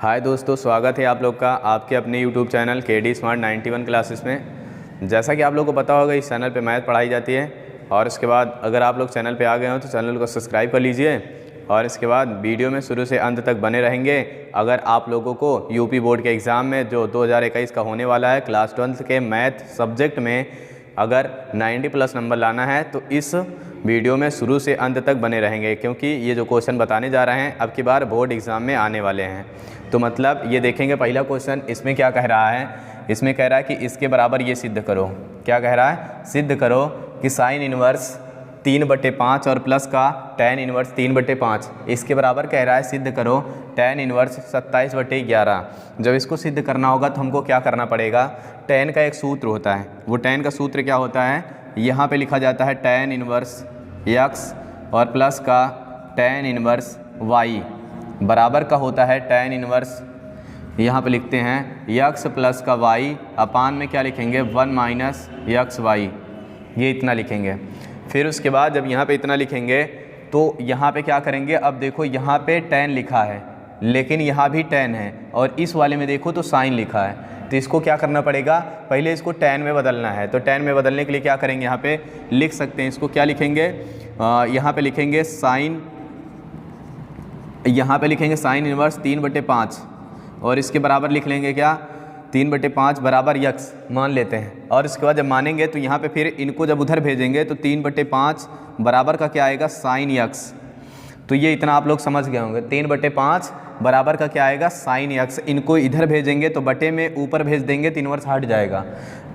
हाय दोस्तों, स्वागत है आप लोग का आपके अपने YouTube channel KD Smart 91 classes में। जैसा कि आप लोगों को पता होगा, इस चैनल पे मैथ पढ़ाई जाती है। और इसके बाद अगर आप लोग चैनल पे आ गए हो तो चैनल को सब्सक्राइब कर लीजिए। और इसके बाद वीडियो में शुरू से अंत तक बने रहेंगे। अगर आप लोगों को यूपी बोर्ड के एग्ज़ाम में जो 2021 का होने वाला है क्लास 12 के मैथ सब्जेक्ट में अगर 90+ नंबर लाना है तो इस वीडियो में शुरू से अंत तक बने रहेंगे, क्योंकि ये जो क्वेश्चन बताने जा रहे हैं अब की बार बोर्ड एग्ज़ाम में आने वाले हैं। तो मतलब ये देखेंगे पहला क्वेश्चन, इसमें क्या कह रहा है। इसमें कह रहा है कि इसके बराबर ये सिद्ध करो। क्या कह रहा है? सिद्ध करो कि साइन इनवर्स 3/5 और प्लस का tan इनवर्स 3/5 इसके बराबर कह रहा है सिद्ध करो tan इनवर्स 27/11। जब इसको सिद्ध करना होगा तो हमको क्या करना पड़ेगा? tan का एक सूत्र होता है। वो tan का सूत्र क्या होता है? यहाँ पे लिखा जाता है tan इनवर्स x और प्लस का tan इनवर्स y बराबर का होता है tan इनवर्स, यहाँ पे लिखते हैं x प्लस का y अपान में क्या लिखेंगे 1 - xy, ये इतना लिखेंगे। फिर उसके बाद जब यहाँ पे इतना लिखेंगे तो यहाँ पे क्या करेंगे? अब देखो यहाँ पे tan लिखा है लेकिन यहाँ भी tan है और इस वाले में देखो तो साइन लिखा है। तो इसको क्या करना पड़ेगा? पहले इसको tan में बदलना है। तो tan में बदलने के लिए क्या करेंगे? यहाँ पे लिख सकते हैं, इसको क्या लिखेंगे? यहाँ पे लिखेंगे साइन, यहाँ पे लिखेंगे साइन इनवर्स 3/5 और इसके बराबर लिख लेंगे क्या? 3/5 बराबर x मान लेते हैं। और इसके बाद जब मानेंगे तो यहाँ पे फिर इनको जब उधर भेजेंगे तो 3/5 बराबर का क्या आएगा? Sine x। तो ये इतना आप लोग समझ गए होंगे। 3/5 बराबर का क्या आएगा? Sine x। इनको इधर भेजेंगे तो बटे में ऊपर भेज देंगे तो इनवर्स हट जाएगा।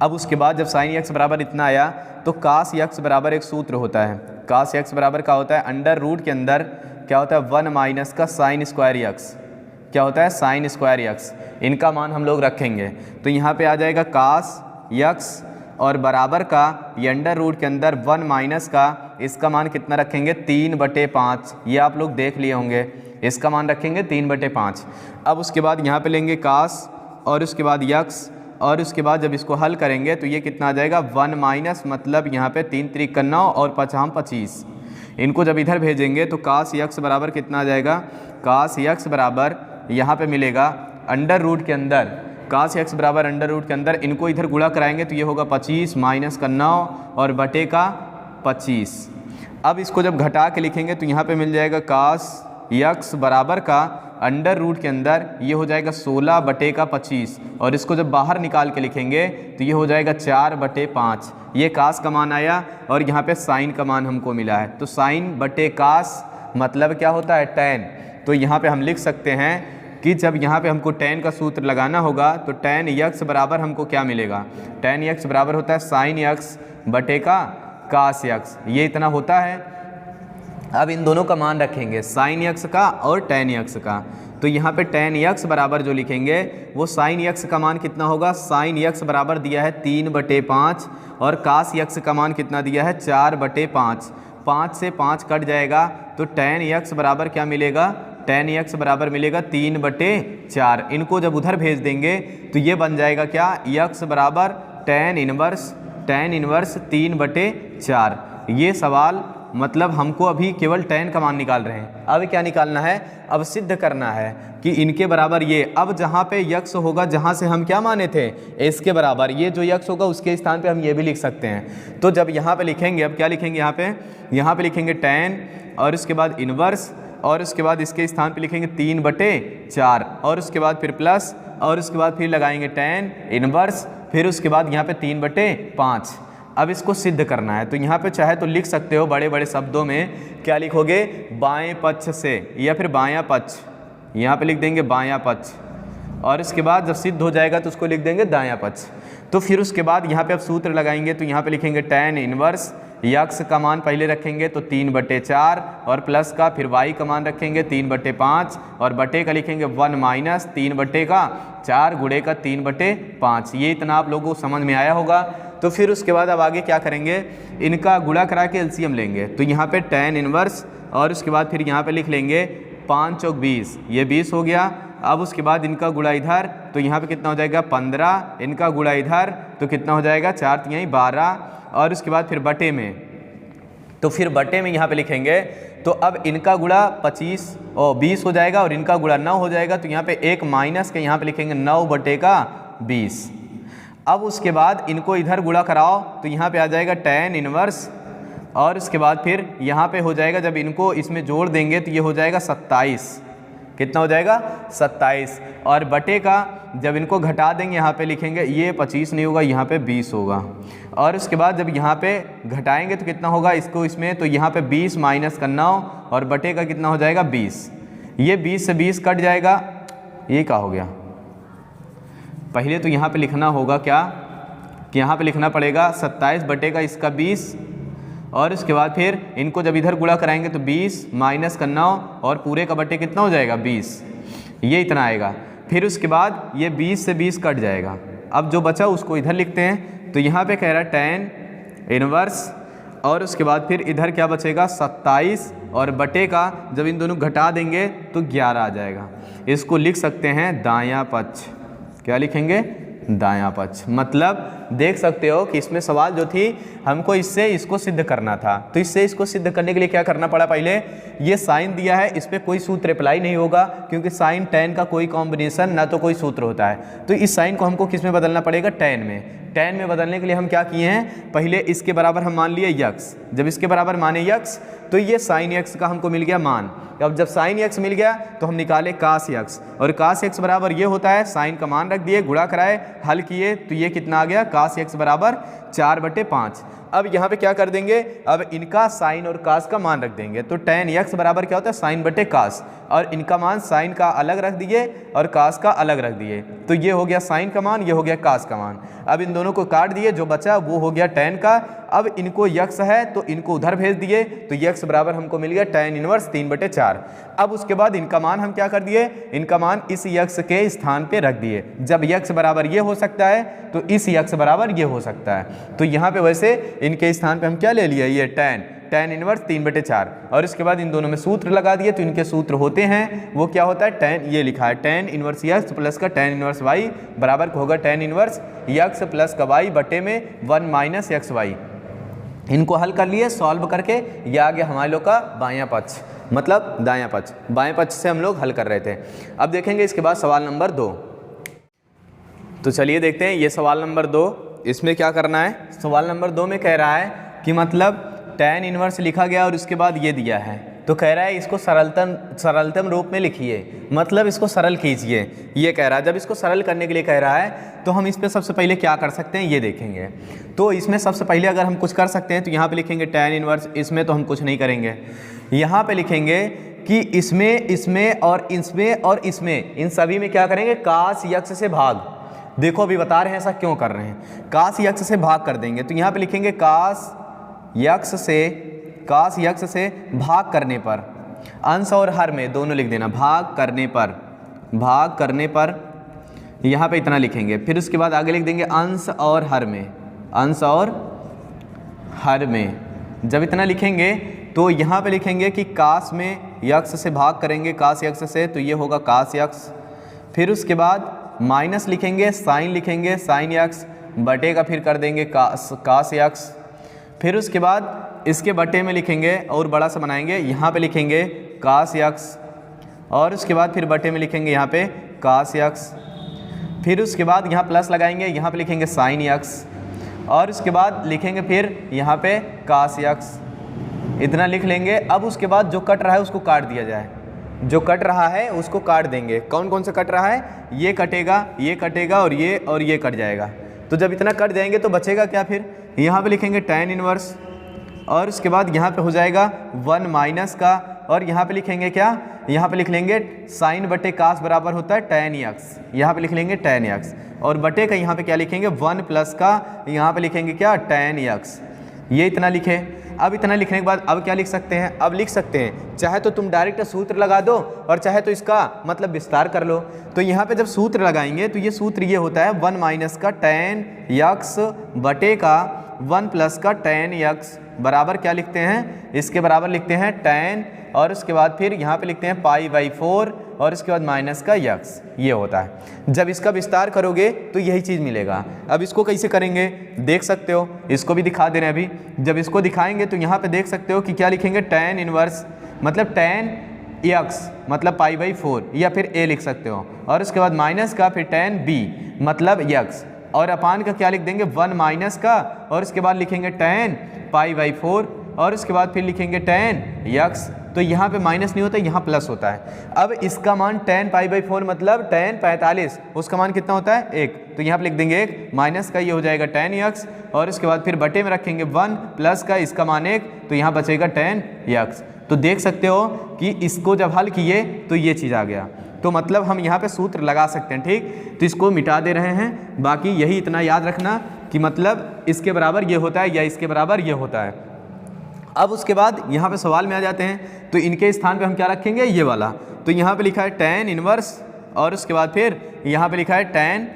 अब उसके बाद जब साइन x बराबर इतना आया तो कास x बराबर एक सूत्र होता है। कास x बराबर का होता है अंडर रूट के अंदर क्या होता है 1 माइनस का साइन स्क्वायर x। क्या होता है? Sine square x। इनका मान हम लोग रखेंगे तो यहाँ पे आ जाएगा कास x और बराबर का ये अंडर रूट के अंदर 1 माइनस का इसका मान कितना रखेंगे? 3/5। ये आप लोग देख लिए होंगे, इसका मान रखेंगे 3/5। अब उसके बाद यहाँ पे लेंगे कास और उसके बाद x और उसके बाद जब इसको हल करेंगे तो ये कितना आ जाएगा 1 माइनस, मतलब यहाँ पे 3 × 3 = 9 और 5 × 25। इनको जब इधर भेजेंगे तो कास x बराबर कितना आ जाएगा? कास x बराबर यहाँ पे मिलेगा अंडर रूट के अंदर, कास x बराबर अंडर रूट के अंदर इनको इधर गुणा कराएंगे तो ये होगा 25 माइनस का 9 और बटे का 25। अब इसको जब घटा के लिखेंगे तो यहाँ पे मिल जाएगा कास x बराबर का अंडर रूट के अंदर ये हो जाएगा 16 बटे का 25 और इसको जब बाहर निकाल के लिखेंगे तो ये हो जाएगा 4/5। ये कास का मान आया और यहाँ पे साइन का मान हमको मिला है। तो साइन बटे कास मतलब क्या होता है? tan। तो यहाँ पे हम लिख सकते हैं कि जब यहाँ पे हमको tan का सूत्र लगाना होगा तो tan x बराबर हमको क्या मिलेगा? tan x बराबर होता है साइन x बटे का कास x, ये इतना होता है। अब इन दोनों का मान रखेंगे साइन x का और tan x का। तो यहाँ पे tan x बराबर जो लिखेंगे वो साइन x का मान कितना होगा? साइन x बराबर दिया है 3/5 और कास x का मान कितना दिया है? 4/5। 5 से 5 कट जाएगा तो tan x बराबर क्या मिलेगा? tan x बराबर मिलेगा 3/4। इनको जब उधर भेज देंगे तो ये बन जाएगा क्या? x बराबर tan इनवर्स 3/4। ये सवाल मतलब हमको अभी केवल tan का मान निकाल रहे हैं। अब क्या निकालना है? अब सिद्ध करना है कि इनके बराबर ये। अब जहाँ पे x होगा, जहाँ से हम क्या माने थे s के बराबर, ये जो x होगा उसके स्थान पे हम ये भी लिख सकते हैं। तो जब यहाँ पे लिखेंगे, अब क्या लिखेंगे यहाँ पे लिखेंगे tan और उसके बाद इनवर्स और उसके बाद इसके स्थान पे लिखेंगे 3/4 और उसके बाद फिर प्लस और उसके बाद फिर लगाएंगे tan इनवर्स, फिर उसके बाद यहाँ पे 3/5। अब इसको सिद्ध करना है तो यहाँ पे चाहे तो लिख सकते हो बड़े बड़े शब्दों में। क्या लिखोगे? बाएं पक्ष से या फिर बायां पक्ष, यहाँ पे लिख देंगे बायां पक्ष और इसके बाद जब सिद्ध हो जाएगा तो उसको लिख देंगे दायां पक्ष। तो फिर उसके बाद यहाँ पे अब सूत्र लगाएंगे तो यहाँ पे लिखेंगे tan इनवर्स x का मान पहले रखेंगे तो 3/4 और प्लस का फिर y का मान रखेंगे 3/5 और बटे का लिखेंगे 1 माइनस 3/4 गुणे का 3/5। ये इतना आप लोगों को समझ में आया होगा। तो फिर उसके बाद अब आगे क्या करेंगे? इनका गुणा करा के एलसीएम लेंगे। तो यहाँ पे tan इनवर्स और उसके बाद फिर यहाँ पे लिख लेंगे 5 × 20, ये 20 हो गया। अब उसके बाद इनका गुणा इधर तो यहाँ पे कितना हो जाएगा? 15। इनका गुणा इधर तो कितना हो जाएगा? 4 × 3 = 12 और उसके बाद फिर बटे में, तो फिर बटे में यहाँ पे लिखेंगे तो अब इनका गुणा 25 और 20 हो जाएगा और इनका गुणा 9 हो जाएगा। तो यहाँ पे एक माइनस के यहाँ पे लिखेंगे 9/20। अब उसके बाद इनको इधर गुणा कराओ तो यहाँ पे आ जाएगा tan इनवर्स, और उसके बाद फिर यहाँ पे हो जाएगा, जब इनको इसमें जोड़ देंगे तो ये हो जाएगा 27। कितना हो जाएगा 27, और बटे का जब इनको घटा देंगे यहाँ पे लिखेंगे, ये 25 नहीं होगा, यहाँ पे 20 होगा। और उसके बाद जब यहाँ पे घटाएंगे तो कितना होगा इसको इसमें, तो यहाँ पे 20 माइनस का 9 और बटे का कितना हो जाएगा 20। ये 20 से 20 कट जाएगा, ये क्या हो गया। पहले तो यहाँ पे लिखना होगा क्या कि यहाँ पे लिखना पड़ेगा 27 बटे का इसका 20, और उसके बाद फिर इनको जब इधर गुणा कराएंगे तो 20 माइनस का 9 और पूरे का बटे कितना हो जाएगा 20, ये इतना आएगा। फिर उसके बाद ये 20 से 20 कट जाएगा। अब जो बचा उसको इधर लिखते हैं, तो यहाँ पे कह रहा है tan इनवर्स, और उसके बाद फिर इधर क्या बचेगा 27, और बटे का जब इन दोनों घटा देंगे तो 11 आ जाएगा। इसको लिख सकते हैं दायां पक्ष। क्या लिखेंगे दायां पक्ष। मतलब देख सकते हो कि इसमें सवाल जो थी हमको इससे इसको सिद्ध करना था, तो इससे इसको सिद्ध करने के लिए क्या करना पड़ा, पहले ये साइन दिया है, इस पर कोई सूत्र अप्लाई नहीं होगा क्योंकि साइन tan का कोई कॉम्बिनेशन ना तो कोई सूत्र होता है। तो इस साइन को हमको किस में बदलना पड़ेगा, tan में। tan में बदलने के लिए हम क्या किए हैं, पहले इसके बराबर हम मान लिए x। जब इसके बराबर माने x तो ये साइन x का हमको मिल गया मान। अब जब साइन x मिल गया तो हम निकाले cos x, और cos x बराबर ये होता है, साइन का मान रख दिए, गुणा कराए, हल किए तो ये कितना आ गया, cos x बराबर 4/5। अब यहाँ पे क्या कर देंगे, अब इनका साइन और कास का मान रख देंगे। तो tan x बराबर क्या होता है, साइन बटे कास, और इनका मान साइन का अलग रख दिए और कास का अलग रख दिए। तो ये हो गया साइन का मान, ये हो गया कास का मान। अब इन दोनों को काट दिए, जो बचा वो हो गया tan का। अब इनको x है तो इनको उधर भेज दिए, तो x बराबर हमको मिल गया tan इनवर्स 3/4। अब उसके बाद इनका मान हम क्या कर दिए, इनका मान इस x के स्थान पे रख दिए। जब x बराबर ये हो सकता है तो इस x बराबर ये हो सकता है। तो यहाँ पे वैसे इनके स्थान पे हम क्या ले लिए, ये tan इनवर्स 3/4, और इसके बाद इन दोनों में सूत्र लगा दिए। तो इनके सूत्र होते हैं, वो क्या होता है, tan, ये लिखा है tan इनवर्स x प्लस का tan इनवर्स y बराबर होगा tan इनवर्स x प्लस का y बटे में 1 माइनस xy। इनको हल कर लिए सॉल्व करके, ये आ गया हमारे लोग का बायां पक्ष, मतलब दायां पक्ष। बाएं पक्ष से हम लोग हल कर रहे थे। अब देखेंगे इसके बाद सवाल नंबर 2। तो चलिए देखते हैं ये सवाल नंबर 2, इसमें क्या करना है। सवाल नंबर 2 में कह रहा है कि मतलब tan इनवर्स लिखा गया और उसके बाद ये दिया है, तो कह रहा है इसको सरलतम रूप में लिखिए, मतलब इसको सरल कीजिए, ये कह रहा है। जब इसको सरल करने के लिए कह रहा है तो हम इस पर सबसे पहले क्या कर सकते हैं, ये देखेंगे। तो इसमें सबसे पहले अगर हम कुछ कर सकते हैं तो यहाँ पे लिखेंगे tan इनवर्स, इसमें तो हम कुछ नहीं करेंगे। यहाँ पे लिखेंगे कि इसमें और इसमें, इन सभी में क्या करेंगे, कास यक्ष से भाग। देखो अभी बता रहे हैं ऐसा क्यों कर रहे हैं, कास यक्ष से भाग कर देंगे। तो यहाँ पे लिखेंगे कास यक्ष से भाग करने पर, अंश और हर में दोनों लिख देना, भाग करने पर यहाँ पे इतना लिखेंगे। फिर उसके बाद आगे लिख देंगे अंश और हर में। जब इतना लिखेंगे तो यहाँ पे लिखेंगे कि कास में यक्ष से भाग करेंगे, कास यक्ष से, तो ये होगा कास यक्ष। फिर उसके बाद माइनस लिखेंगे, साइन लिखेंगे, साइन यक्ष बटे का फिर कर देंगे कास यक्ष। फिर उसके बाद इसके बटे में लिखेंगे और बड़ा सा बनाएंगे, यहाँ पे लिखेंगे कास यक्ष, और उसके बाद फिर बटे में लिखेंगे यहाँ पे कास यक्ष। फिर उसके बाद यहाँ प्लस लगाएंगे, यहाँ पे लिखेंगे साइन यक्ष, और उसके बाद लिखेंगे फिर यहाँ पे कास यक्ष। इतना लिख लेंगे। अब उसके बाद जो कट रहा है उसको काट दिया जाए, जो कट रहा है उसको काट देंगे। कौन कौन से कट रहा है, ये कटेगा और ये कट जाएगा। तो जब इतना कट जाएंगे तो बचेगा क्या, फिर यहाँ पे लिखेंगे tan इनवर्स, और उसके बाद यहाँ पे हो जाएगा 1 माइनस का, और यहाँ पे लिखेंगे क्या, यहाँ पे लिख लेंगे साइन बटे कास बराबर होता है tan यक्स, यहाँ पे लिख लेंगे tan यक्स, और बटे का यहाँ पे क्या लिखेंगे 1 प्लस का, यहाँ पे लिखेंगे क्या tan यक्स। ये इतना लिखे। अब इतना लिखने के बाद अब क्या लिख सकते हैं, अब लिख सकते हैं चाहे तो तुम डायरेक्ट सूत्र लगा दो और चाहे तो इसका मतलब विस्तार कर लो। तो यहाँ पे जब सूत्र लगाएंगे तो ये सूत्र ये होता है 1 माइनस का tan यक्स बटे का 1 प्लस का tan यक्स बराबर क्या लिखते हैं, इसके बराबर लिखते हैं tan, और उसके बाद फिर यहाँ पे लिखते हैं π/4, और इसके बाद माइनस का यक्स, ये होता है। जब इसका विस्तार करोगे तो यही चीज़ मिलेगा। अब इसको कैसे करेंगे देख सकते हो, इसको भी दिखा दे रहे हैं अभी। जब इसको दिखाएंगे तो यहाँ पे देख सकते हो कि क्या लिखेंगे tan इनवर्स, मतलब tan x मतलब π/4 या फिर a लिख सकते हो, और उसके बाद माइनस का फिर tan b मतलब x, और अपान का क्या लिख देंगे 1 माइनस का, और उसके बाद लिखेंगे tan π/4, और उसके बाद फिर लिखेंगे tan x। तो यहाँ पे माइनस नहीं होता, यहाँ प्लस होता है। अब इसका मान tan π/4 मतलब tan 45, उसका मान कितना होता है 1, तो यहाँ पे लिख देंगे 1 माइनस का ये हो जाएगा tan x, और उसके बाद फिर बटे में रखेंगे 1 प्लस का इसका मान 1, तो यहाँ बचेगा tan x। तो देख सकते हो कि इसको जब हल किए तो ये चीज़ आ गया, तो मतलब हम यहाँ पे सूत्र लगा सकते हैं। ठीक, तो इसको मिटा दे रहे हैं, बाकी यही इतना याद रखना कि मतलब इसके बराबर ये होता है या इसके बराबर ये होता है। अब उसके बाद यहाँ पे सवाल में आ जाते हैं, तो इनके स्थान पे हम क्या रखेंगे ये वाला, तो यहाँ पे लिखा है tan इनवर्स, और उसके बाद फिर यहाँ पे लिखा है tan,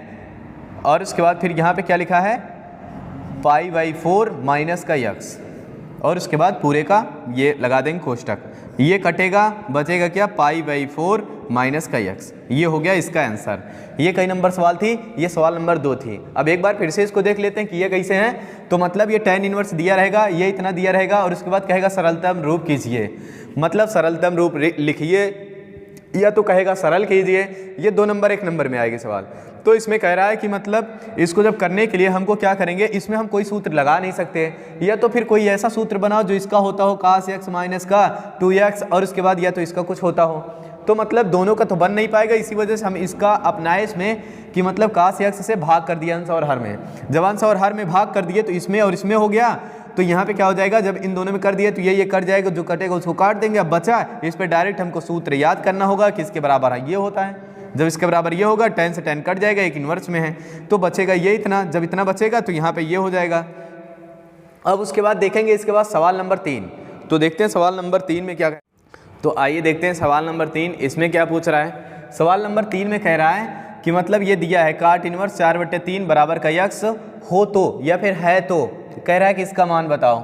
और उसके बाद फिर यहाँ पे क्या लिखा है π/4 माइनस का x, और उसके बाद पूरे का ये लगा देंगे कोष्टक, ये कटेगा बचेगा क्या π/4 माइनस का x। ये हो गया इसका आंसर। ये कई नंबर सवाल थी, ये सवाल नंबर 2 थी। अब एक बार फिर से इसको देख लेते हैं कि ये कैसे हैं। तो मतलब ये tan इनवर्स दिया रहेगा, ये इतना दिया रहेगा, और उसके बाद कहेगा सरलतम रूप कीजिए, मतलब सरलतम रूप लिखिए, या तो कहेगा सरल कीजिए। ये 2 नंबर 1 नंबर में आएगी सवाल। तो इसमें कह रहा है कि मतलब इसको जब करने के लिए हमको क्या करेंगे, इसमें हम कोई सूत्र लगा नहीं सकते, या तो फिर कोई ऐसा सूत्र बनाओ जो इसका होता हो cos x माइनस का 2x, और उसके बाद या तो इसका कुछ होता हो। तो मतलब दोनों का तो बन नहीं पाएगा, इसी वजह से हम इसका अपनाए इसमें कि मतलब cos x से भाग कर दिया अंश और हर में। जब अंश और हर में भाग कर दिए तो इसमें और इसमें हो गया, तो यहाँ पे क्या हो जाएगा, जब इन दोनों में कर दिए तो ये कट जाएगा, जो कटेगा उसको काट देंगे। अब बचा इस पर डायरेक्ट हमको सूत्र याद करना होगा कि इसके बराबर है ये होता है। जब इसके बराबर ये होगा tan से tan कट जाएगा, एक इन्वर्स में है, तो बचेगा ये इतना। जब इतना बचेगा तो यहाँ पे ये हो जाएगा। अब उसके बाद देखेंगे इसके बाद सवाल नंबर 3। तो देखते हैं सवाल नंबर 3 में क्या है। तो आइए देखते हैं सवाल नंबर 3 इसमें क्या पूछ रहा है। सवाल नंबर 3 में कह रहा है कि मतलब ये दिया है काट इनवर्स 4/3 बराबर का x हो तो या फिर है तो कह रहा है कि इसका मान बताओ,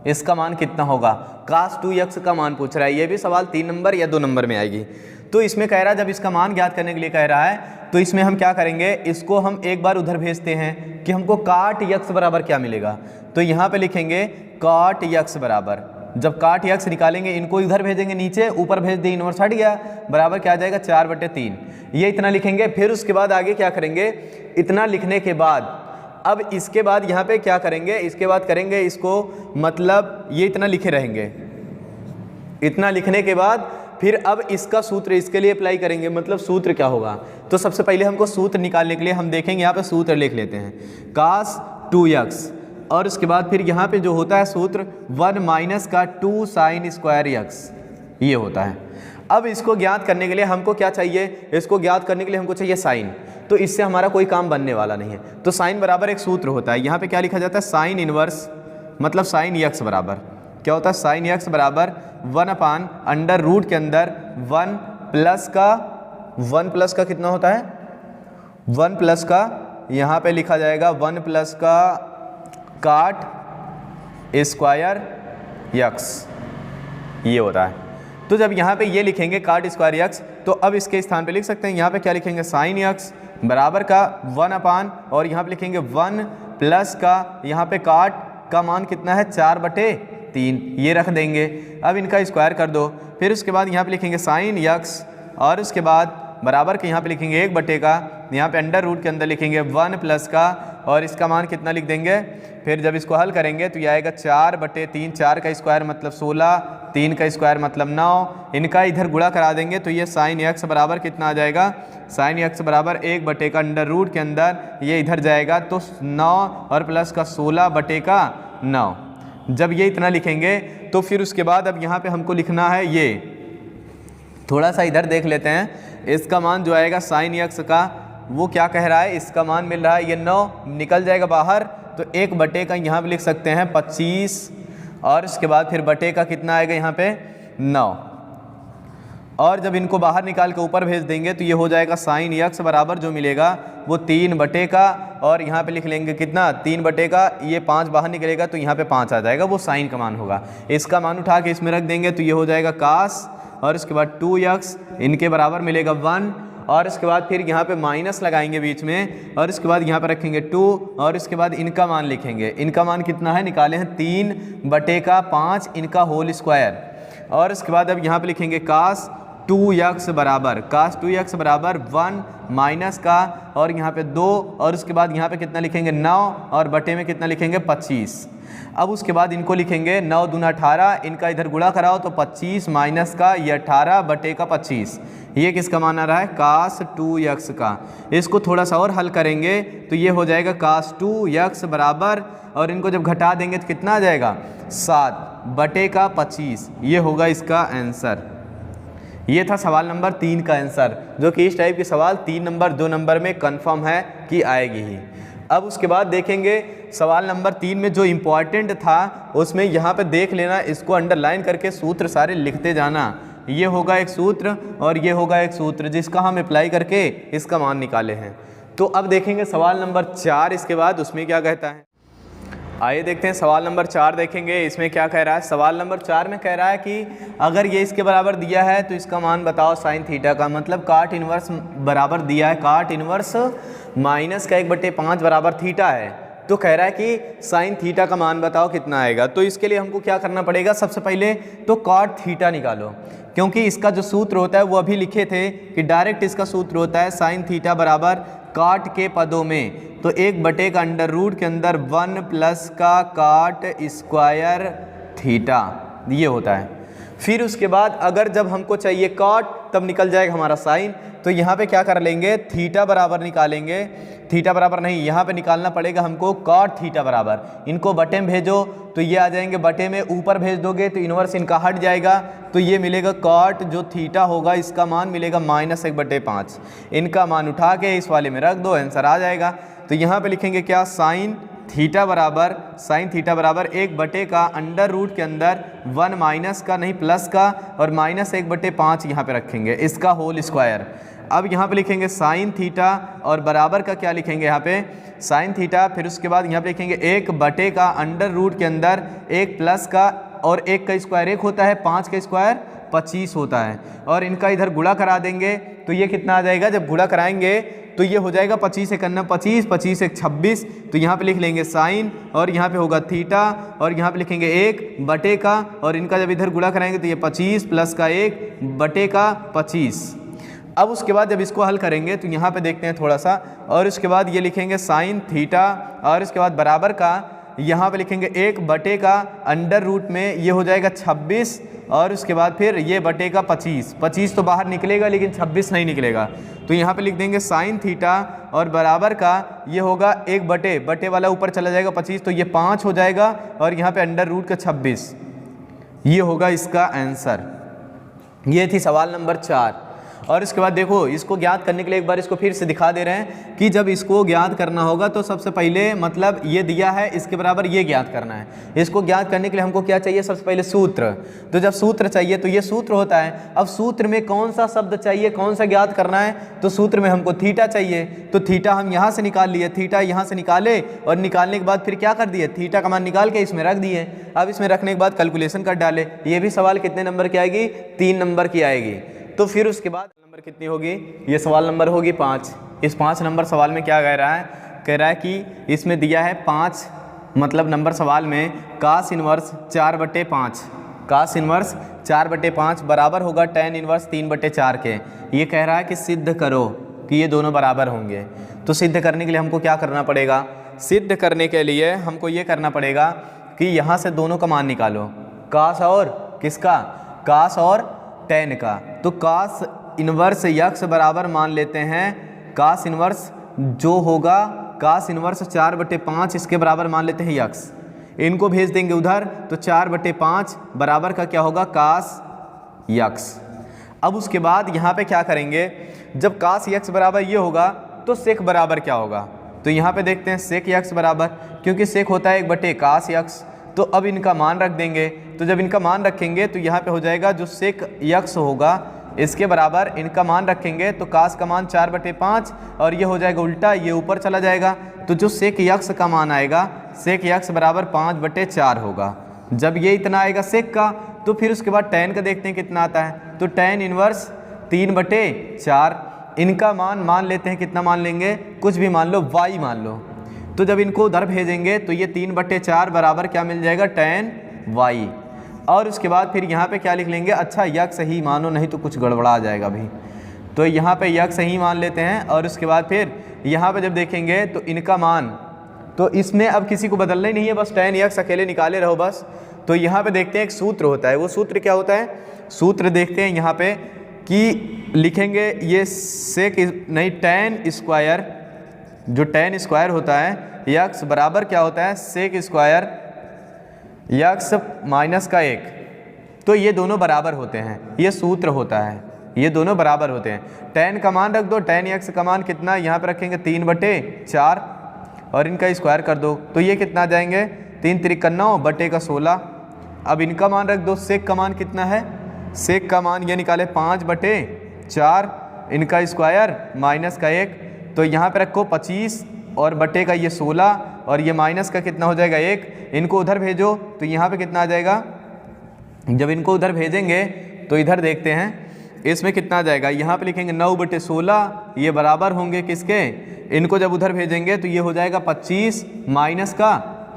इसका मान कितना होगा। cos 2x का मान पूछ रहा है। ये भी सवाल 3 नंबर या 2 नंबर में आएगी। तो इसमें कह रहा है जब इसका मान ज्ञात करने के लिए कह रहा है, तो इसमें हम क्या करेंगे, इसको हम एक बार उधर भेजते हैं कि हमको काट x बराबर क्या मिलेगा। तो यहाँ पे लिखेंगे काट x बराबर, जब काट x निकालेंगे इनको इधर भेजेंगे नीचे, ऊपर भेज दें इनवर्स हट गया, बराबर क्या आ जाएगा 4/3। ये इतना लिखेंगे। फिर उसके बाद आगे क्या करेंगे, इतना लिखने के बाद अब इसके बाद यहाँ पे क्या करेंगे, इसके बाद करेंगे इसको मतलब ये इतना लिखे रहेंगे। इतना लिखने के बाद फिर अब इसका सूत्र इसके लिए अप्लाई करेंगे, मतलब सूत्र क्या होगा। तो सबसे पहले हमको सूत्र निकालने के लिए हम देखेंगे, यहाँ पे सूत्र लिख लेते हैं cos 2x, और उसके बाद फिर यहाँ पे जो होता है सूत्र 1 माइनस का 2 sin स्क्वायर x, ये होता है। अब इसको ज्ञात करने के लिए हमको क्या चाहिए, इसको ज्ञात करने के लिए हमको चाहिए साइन। तो इससे हमारा कोई काम बनने वाला नहीं है। तो साइन बराबर एक सूत्र होता है, यहाँ पे क्या लिखा जाता है साइन इनवर्स, मतलब साइन x बराबर क्या होता है, साइन x बराबर 1/√, के अंदर 1 प्लस का कितना होता है, 1 प्लस का यहाँ पे लिखा जाएगा 1 प्लस का काट स्क्वायर x, ये होता है। तो जब यहाँ पे ये लिखेंगे काट स्क्वायर x, तो अब इसके स्थान पे लिख सकते हैं, यहाँ पे क्या लिखेंगे साइन x बराबर का 1 और यहाँ पे लिखेंगे 1 प्लस का यहाँ पे काट का मान कितना है 4/3, ये रख देंगे। अब इनका स्क्वायर कर दो। फिर उसके बाद यहाँ पे लिखेंगे साइन x, और उसके बाद बराबर के यहाँ पे लिखेंगे 1 का, यहाँ पे √, के अंदर लिखेंगे 1 प्लस का, और इसका मान कितना लिख देंगे। फिर जब इसको हल करेंगे तो ये आएगा 4/3, 4 का स्क्वायर मतलब 16, 3 का स्क्वायर मतलब 9, इनका इधर गुणा करा देंगे तो ये साइन x बराबर कितना आ जाएगा, साइन x बराबर 1 का √, के अंदर ये इधर जाएगा तो 9 और प्लस का 16/9। जब ये इतना लिखेंगे तो फिर उसके बाद अब यहाँ पे हमको लिखना है, ये थोड़ा सा इधर देख लेते हैं। इसका मान जो आएगा साइन x का वो क्या कह रहा है, इसका मान मिल रहा है ये 9 निकल जाएगा बाहर, तो 1 का यहाँ पे लिख सकते हैं 25, और इसके बाद फिर बटे का कितना आएगा यहाँ पे 9, और जब इनको बाहर निकाल के ऊपर भेज देंगे तो ये हो जाएगा साइन x बराबर जो मिलेगा वो 3 का, और यहाँ पे लिख लेंगे कितना 3 का, ये 5 बाहर निकलेगा तो यहाँ पे 5 आ जाएगा, वो साइन का मान होगा। इसका मान उठा के इसमें रख देंगे तो ये हो जाएगा cos, और इसके बाद 2x इनके बराबर मिलेगा 1, और इसके बाद फिर यहाँ पे माइनस लगाएंगे बीच में, और इसके बाद यहाँ पे रखेंगे 2, और इसके बाद इनका मान लिखेंगे। इनका मान कितना है, निकाले हैं 3 का 5 इनका होल स्क्वायर। और इसके बाद अब यहाँ पे लिखेंगे cos 2x बराबर, cos 2x बराबर 1 माइनस का और यहाँ पे 2 और उसके बाद यहाँ पे कितना लिखेंगे 9 और बटे में कितना लिखेंगे 25। अब उसके बाद इनको लिखेंगे 9 दूना 18, इनका इधर गुणा कराओ तो 25 माइनस का ये 18 बटे का 25। ये किसका मान आ रहा है cos 2x का। इसको थोड़ा सा और हल करेंगे तो ये हो जाएगा cos 2x बराबर और इनको जब घटा देंगे तो कितना आ जाएगा 7 बटे का 25। ये होगा इसका आंसर। ये था सवाल नंबर 3 का आंसर, जो कि इस टाइप के सवाल 3 नंबर 2 नंबर में कंफर्म है कि आएगी ही। अब उसके बाद देखेंगे सवाल नंबर 3 में जो इम्पॉर्टेंट था उसमें यहाँ पे देख लेना, इसको अंडरलाइन करके सूत्र सारे लिखते जाना। ये होगा एक सूत्र और ये होगा एक सूत्र जिसका हम अप्लाई करके इसका मान निकाले हैं। तो अब देखेंगे सवाल नंबर 4 इसके बाद उसमें क्या कहता है। आइए देखते हैं सवाल नंबर 4 देखेंगे इसमें क्या कह रहा है। सवाल नंबर 4 में कह रहा है कि अगर ये इसके बराबर दिया है तो इसका मान बताओ साइन थीटा का, मतलब काट इन्वर्स बराबर दिया है, काट इन्वर्स माइनस का 1/5 बराबर थीटा है। तो कह रहा है कि साइन थीटा का मान बताओ कितना आएगा। तो इसके लिए हमको क्या करना पड़ेगा, सबसे पहले तो कॉट थीटा निकालो, क्योंकि इसका जो सूत्र होता है वो अभी लिखे थे कि डायरेक्ट इसका सूत्र होता है साइन थीटा बराबर काट के पदों में तो 1 का अंडर रूट के अंदर 1 प्लस का काट स्क्वायर थीटा, ये होता है। फिर उसके बाद अगर जब हमको चाहिए कॉट तब निकल जाएगा हमारा साइन, तो यहाँ पे क्या कर लेंगे थीटा बराबर निकालेंगे, थीटा बराबर नहीं यहाँ पे निकालना पड़ेगा हमको कॉट थीटा बराबर, इनको बटे में भेजो तो ये आ जाएंगे बटे में, ऊपर भेज दोगे तो इन्वर्स इनका हट जाएगा तो ये मिलेगा कॉट जो थीटा होगा इसका मान मिलेगा -1/5। इनका मान उठा के इस वाले में रख दो, आंसर आ जाएगा। तो यहाँ पे लिखेंगे क्या साइन थीटा बराबर 1 का अंडर रूट के अंदर 1 माइनस का नहीं प्लस का और -1/5 यहाँ पे रखेंगे इसका होल स्क्वायर। अब यहाँ पे लिखेंगे साइन थीटा और बराबर का क्या लिखेंगे यहाँ पे साइन थीटा, फिर उसके बाद यहाँ पे लिखेंगे 1 का अंडर रूट के अंदर 1 प्लस का और 1 का स्क्वायर 1 होता है, 5 का स्क्वायर 25 होता है और इनका इधर गुणा करा देंगे तो ये कितना आ जाएगा, जब गुणा कराएंगे तो ये हो जाएगा 25 एक 25, 25 एक 26। तो यहाँ पे लिख लेंगे साइन और यहाँ पे होगा थीटा और यहाँ पे लिखेंगे 1 का और इनका जब इधर गुणा कराएंगे तो ये 25 प्लस का 1 का 25। अब उसके बाद जब इसको हल करेंगे तो यहाँ पे देखते हैं थोड़ा सा, और उसके बाद ये लिखेंगे साइन थीटा और इसके बाद बराबर का यहाँ पे लिखेंगे 1 का अंडर रूट में ये हो जाएगा 26 और उसके बाद फिर ये बटे का 25 तो बाहर निकलेगा लेकिन 26 नहीं निकलेगा। तो यहाँ पे लिख देंगे साइन थीटा और बराबर का ये होगा 1 बटे वाला ऊपर चला जाएगा 25 तो ये 5 हो जाएगा और यहाँ पे अंडर रूट का 26, ये होगा इसका आंसर। ये थी सवाल नंबर 4। और इसके बाद देखो इसको ज्ञात करने के लिए एक बार इसको फिर से दिखा दे रहे हैं कि जब इसको ज्ञात करना होगा तो सबसे पहले मतलब ये दिया है इसके बराबर ये ज्ञात करना है। इसको ज्ञात करने के लिए हमको क्या चाहिए, सबसे पहले सूत्र। तो जब सूत्र चाहिए तो ये सूत्र होता है। अब सूत्र में कौन सा शब्द चाहिए, कौन सा ज्ञात करना है, तो सूत्र में हमको थीटा चाहिए। तो थीटा हम यहाँ से निकाल लिए, थीटा यहाँ से निकाले और निकालने के बाद फिर क्या कर दिए, थीटा का मान निकाल के इसमें रख दिए। अब इसमें रखने के बाद कैलकुलेशन कर डाले। ये भी सवाल कितने नंबर की आएगी, 3 नंबर की आएगी। तो फिर उसके बाद नंबर कितनी होगी, ये सवाल नंबर होगी 5। इस 5 नंबर सवाल में क्या कह रहा है, कह रहा है कि इसमें दिया है 5 मतलब नंबर सवाल में कास इन्वर्स 4/5, कास इन्वर्स 4/5 बराबर होगा tan इन्वर्स 3/4 के। ये कह रहा है कि सिद्ध करो कि ये दोनों बराबर होंगे। तो सिद्ध करने के लिए हमको क्या करना पड़ेगा, सिद्ध करने के लिए हमको ये करना पड़ेगा कि यहाँ से दोनों का मान निकालो, कास और किसका, कास और tan का। तो कास इन्वर्स यक्स बराबर मान लेते हैं, कास इन्वर्स जो होगा कास इन्वर्स 4/5 इसके बराबर मान लेते हैं यक्स। इनको भेज देंगे उधर तो 4/5 बराबर का क्या होगा, कास यक्स। अब उसके बाद यहाँ पे क्या करेंगे, जब कास यक्स बराबर ये होगा तो सेक बराबर क्या होगा। तो यहाँ पे देखते हैं सेक यक्स बराबर, क्योंकि सेक होता है 1/कास यक्स। तो अब इनका मान रख देंगे। तो जब इनका मान रखेंगे तो यहाँ पे हो जाएगा जो सेक यक्स होगा इसके बराबर इनका मान रखेंगे तो कास का मान 4/5 और ये हो जाएगा उल्टा, ये ऊपर चला जाएगा। तो जो सेक यक्स का मान आएगा, सेक यक्स बराबर 5/4 होगा। जब ये इतना आएगा सेक का, तो फिर उसके बाद tan का देखते हैं कितना आता है। तो tan इन्वर्स 3/4, इनका मान लेते हैं, कितना मान लेंगे, कुछ भी मान लो, y मान लो। तो जब इनको उधर भेजेंगे तो ये 3/4 बराबर क्या मिल जाएगा, tan y। और उसके बाद फिर यहाँ पे क्या लिख लेंगे, अच्छा यक्स ही मानो नहीं तो कुछ गड़बड़ा जाएगा भाई, तो यहाँ पे यक्स ही मान लेते हैं। और उसके बाद फिर यहाँ पे जब देखेंगे तो इनका मान, तो इसमें अब किसी को बदलना ही नहीं है, बस tan यक्स अकेले निकाले रहो बस। तो यहाँ पे देखते हैं एक सूत्र होता है, वो सूत्र क्या होता है, सूत्र देखते हैं यहाँ पे कि लिखेंगे ये सेक नहीं tan स्क्वायर, जो tan स्क्वायर होता है यक्स बराबर क्या होता है सेक स्क्वायर यक्स माइनस का 1, तो ये दोनों बराबर होते हैं, ये सूत्र होता है, ये दोनों बराबर होते हैं। tan का मान रख दो, tan यक्स का मान कितना यहाँ पे रखेंगे 3/4 और इनका स्क्वायर कर दो, तो ये कितना आ जाएंगे 3 त्रिक 9 बटे का 16। अब इनका मान रख दो, सेक का मान कितना है, सेक का मान ये निकाले 5/4, इनका स्क्वायर माइनस का 1, तो यहाँ पे रखो 25 और बटे का ये 16 और ये माइनस का कितना हो जाएगा 1, इनको उधर भेजो तो यहाँ पे कितना आ जाएगा, जब इनको उधर भेजेंगे तो इधर देखते हैं इसमें कितना आ जाएगा, यहाँ पे लिखेंगे 9/16, ये बराबर होंगे किसके, इनको जब उधर भेजेंगे तो ये हो जाएगा 25 माइनस का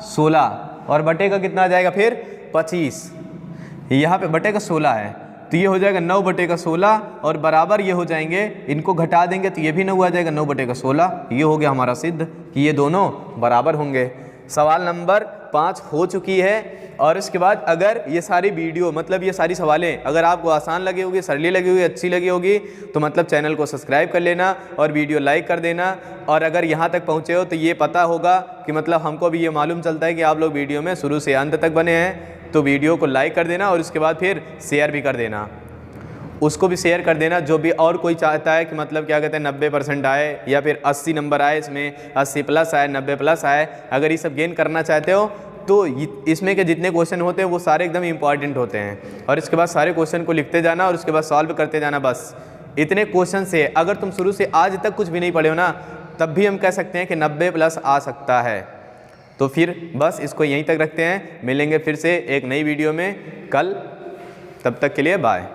16 और बटे का कितना आ जाएगा फिर 25, यहाँ पे बटे का 16 है तो ये हो जाएगा 9/16 और बराबर ये हो जाएंगे, इनको घटा देंगे तो ये भी 9 आ जाएगा 9/16, ये हो गया हमारा सिद्ध कि ये दोनों बराबर होंगे। सवाल नंबर 5 हो चुकी है। और इसके बाद अगर ये सारी वीडियो मतलब ये सारी सवालें अगर आपको आसान लगी होगी, सरली लगी होगी, अच्छी लगी होगी तो मतलब चैनल को सब्सक्राइब कर लेना और वीडियो लाइक कर देना। और अगर यहाँ तक पहुँचे हो तो ये पता होगा कि मतलब हमको भी ये मालूम चलता है कि आप लोग वीडियो में शुरू से अंत तक बने हैं, तो वीडियो को लाइक कर देना और उसके बाद फिर शेयर भी कर देना, उसको भी शेयर कर देना जो भी और कोई चाहता है कि मतलब क्या कहते हैं 90% आए या फिर 80 नंबर आए, इसमें 80 प्लस आए, 90 प्लस आए, अगर ये सब गेन करना चाहते हो तो इसमें के जितने क्वेश्चन होते हैं वो सारे एकदम इंपॉर्टेंट होते हैं। और इसके बाद सारे क्वेश्चन को लिखते जाना और उसके बाद सॉल्व करते जाना, बस इतने क्वेश्चन से अगर तुम शुरू से आज तक कुछ भी नहीं पढ़े हो ना तब भी हम कह सकते हैं कि 90 प्लस आ सकता है। तो फिर बस इसको यहीं तक रखते हैं, मिलेंगे फिर से एक नई वीडियो में कल, तब तक के लिए बाय।